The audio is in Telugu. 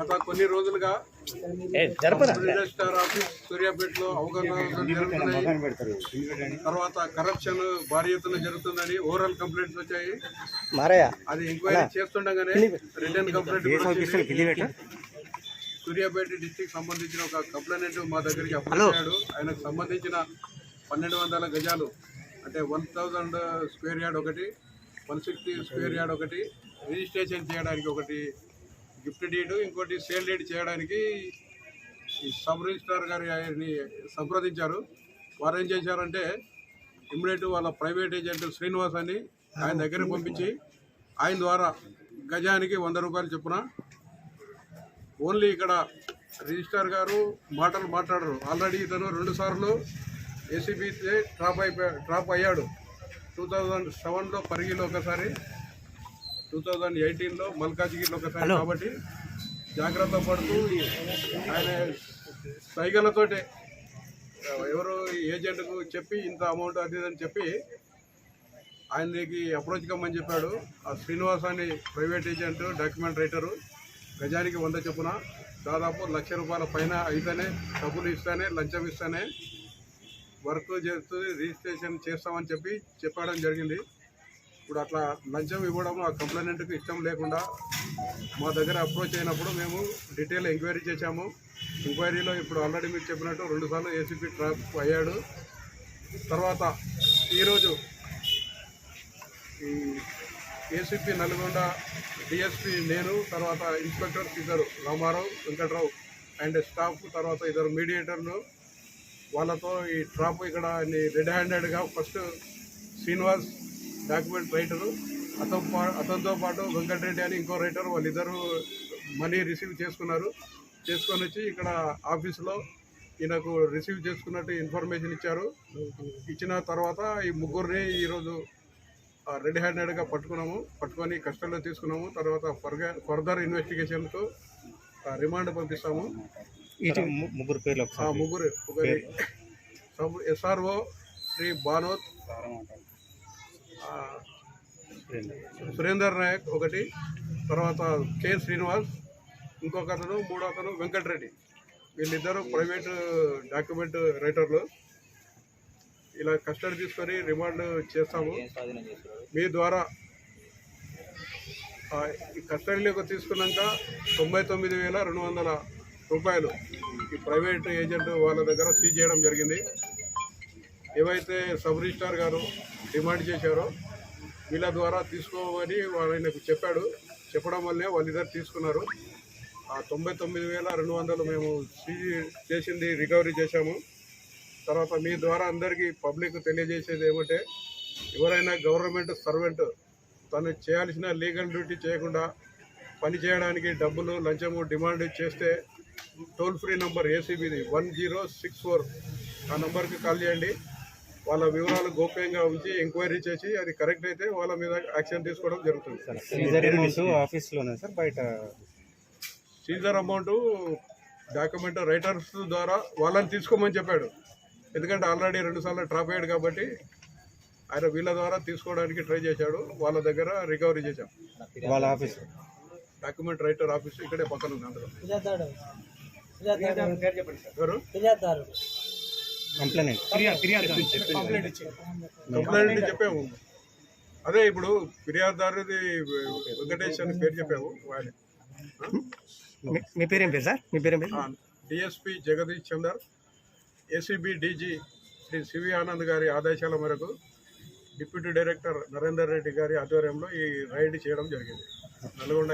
గత కొన్ని రోజులుగా రిజిస్ట్రార్ ఆఫీస్ సూర్యాపేటలో అవగాహన జరుగుతున్నాయి. తర్వాత కరప్షన్ భారీ ఎత్తున జరుగుతుందని ఓవరాల్ కంప్లైంట్స్ వచ్చాయి. అది ఎంక్వైరీ చేస్తుండగానే రిటర్న్ కంప్లైంట్ సూర్యాపేట డిస్టిక్ సంబంధించిన ఒక కంప్లైంట్ మా దగ్గరికి అప్రోచ్ అయ్యాడు. ఆయనకు సంబంధించిన 1200 గజాలు అంటే 1000 స్క్వేర్ యార్డ్ ఒకటి, 160 స్క్వేర్ యార్డ్ ఒకటి రిజిస్ట్రేషన్ చేయడానికి, ఒకటి గిఫ్ట్ డీడ్, ఇంకోటి సేల్ డీడ్ చేయడానికి ఈ సబ్ రిజిస్ట్రార్ గారిని సంప్రదించారు. వారు ఏం చేశారంటే ఇమ్మీడియట్ వాళ్ళ ప్రైవేట్ ఏజెంట్ శ్రీనివాస్ అని ఆయన దగ్గర పంపించి ఆయన ద్వారా గజానికి 100 రూపాయలు చొప్పున, ఓన్లీ ఇక్కడ రిజిస్ట్రార్ గారు మాటలు మాట్లాడరు. ఆల్రెడీ ఇతను 2 సార్లు ఏసీబీ డ్రాప్ అయ్యాడు. 2007లో పరిగిలో ఒకసారి, 2018లో మల్కాజిగిరిలో ఒకసారి. కాబట్టి జాగ్రత్త పడుతూ ఆయన సైగలతోటే ఎవరు ఏజెంట్కు చెప్పి ఇంత అమౌంట్ అది అని చెప్పి ఆయనకి అప్రోచ్ కమ్మని చెప్పాడు. ఆ శ్రీనివాస్ అని ప్రైవేట్ ఏజెంట్ డాక్యుమెంట్ రైటరు గజానికి 100 చొప్పున దాదాపు ₹1,00,000 పైన అయితేనే, డబ్బులు ఇస్తేనే, లంచం ఇస్తేనే వర్క్ చేస్తూ రిజిస్ట్రేషన్ చేస్తామని చెప్పడం జరిగింది. ఇప్పుడు అట్లా లంచం ఇవ్వడం ఆ కంప్లైంట్కి ఇష్టం లేకుండా మా దగ్గర అప్రోచ్ అయినప్పుడు మేము డీటెయిల్ ఎంక్వైరీ చేశాము. ఎంక్వైరీలో ఇప్పుడు ఆల్రెడీ మీకు చెప్పినట్టు 2 సార్లు ఏసీపీ ట్రాప్ అయ్యాడు. తర్వాత ఈరోజు ఈ ఏసీపీ నల్గొండ డిఎస్పీ నేను, తర్వాత ఇన్స్పెక్టర్స్ ఇద్దరు రామారావు, వెంకట్రావు అండ్ స్టాఫ్, తర్వాత 2 మీడియేటర్లు, వాళ్ళతో ఈ ట్రాప్ ఇక్కడ రెడ్ హ్యాండెడ్గా ఫస్ట్ శ్రీనివాస్ డాక్యుమెంట్ రైటరు, అతనితో పాటు వెంకటరెడ్డి అని ఇంకో రైటర్, వాళ్ళిద్దరూ మనీ రిసీవ్ చేసుకొని వచ్చి ఇక్కడ ఆఫీసులో ఈయనకు రిసీవ్ చేసుకున్నట్టు ఇన్ఫర్మేషన్ ఇచ్చారు. ఇచ్చిన తర్వాత ఈ ముగ్గురిని ఈరోజు రెడ్ హ్యాండెడ్గా పట్టుకొని కస్టడీలో తీసుకున్నాము. తర్వాత ఫర్దర్ ఇన్వెస్టిగేషన్తో రిమాండ్ పంపిస్తాము. ముగ్గురు పేర్లు ఒకరి సబ్ ఎస్ఆర్ఓ శ్రీ బానోత్ సురేందర్ నాయక్ ఒకటి, తర్వాత కె శ్రీనివాస్, ఇంకొక అతను, మూడో అతను వెంకటరెడ్డి. వీళ్ళిద్దరూ ప్రైవేట్ డాక్యుమెంట్ రైటర్లు. ఇలా కస్టడీ తీసుకొని రిమాండ్ చేస్తాము. మీ ద్వారా ఈ కస్టడీలోకి తీసుకున్నాక 99,200 రూపాయలు ఈ ప్రైవేట్ ఏజెంట్ వాళ్ళ దగ్గర సీజ్ చేయడం జరిగింది. ఏవైతే సబ్ రిజిస్ట్రార్ గారు డిమాండ్ చేశారో వీళ్ళ ద్వారా తీసుకోమని ఆయనకు చెప్పడం వల్లనే వాళ్ళిద్దరు తీసుకున్నారు. ఆ 99,200 మేము సీజ్ చేసింది రికవరీ చేశాము. తర్వాత మీ ద్వారా అందరికీ పబ్లిక్ తెలియజేసేది ఏమంటే, ఎవరైనా గవర్నమెంట్ సర్వెంట్ తను చేయాల్సిన లీగల్ డ్యూటీ చేయకుండా పని చేయడానికి డబ్బులు లంచము డిమాండ్ చేస్తే టోల్ ఫ్రీ నంబర్ ఏసీబీది 1064 ఆ నంబర్కి కాల్ చేయండి. వాళ్ళ వివరాలు గోప్యంగా ఉంచి ఎంక్వైరీ చేసి అది కరెక్ట్ అయితే వాళ్ళ మీద యాక్షన్ తీసుకోవడం జరుగుతుంది. సీజర్ అమౌంట్ డాక్యుమెంట్ రైటర్స్ ద్వారా వాళ్ళని తీసుకోమని చెప్పాడు. ఎందుకంటే ఆల్రెడీ 2 సార్లు డ్రాప్ అయ్యాడు కాబట్టి ఆయన వీళ్ళ ద్వారా తీసుకోవడానికి ట్రై చేశాడు. వాళ్ళ దగ్గర రికవరీ చేశాం. వాళ్ళ ఆఫీస్ డాక్యుమెంట్ రైటర్ ఆఫీస్ ఇక్కడే పక్కన ఉంది. అందులో కంప్లైంట్ చెప్పాము. అదే ఇప్పుడు ఫిర్యాదుదారుది వెంకటేష్ అని పేరు చెప్పాము. మీ పేరేం పేరు సార్? మీ పేరేం పేరు? DSP Jagadish Chander, ACB DG Shri CV Anand గారి ఆదేశాల మేరకు డిప్యూటీ డైరెక్టర్ నరేందర్ రెడ్డి గారి ఆధ్వర్యంలో ఈ రైడ్ చేయడం జరిగింది. నల్గొండ